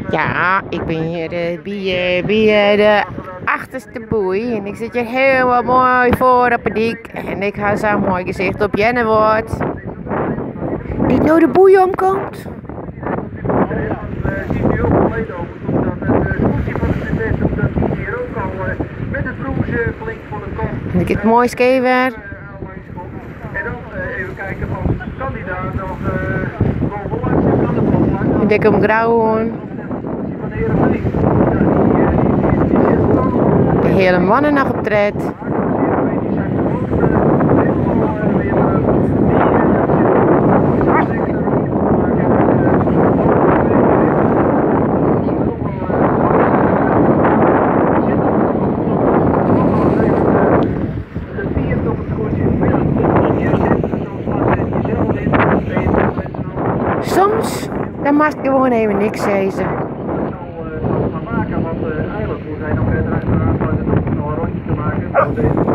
Ja, ik ben hier bij de achterste boei en ik zit hier helemaal mooi voor op het dik en ik ga zo mooi gezicht op Jennewoord. Dit nou de boei omkomt. En ik heb mooi skiën. En dan even kijken van kan die daar nog en ik hem grauw. De hele mannen nog op tred. Soms dan mag ik gewoon even niks zeggen. Want eigenlijk moet hij nog verder uiteraard nog een rondje te maken.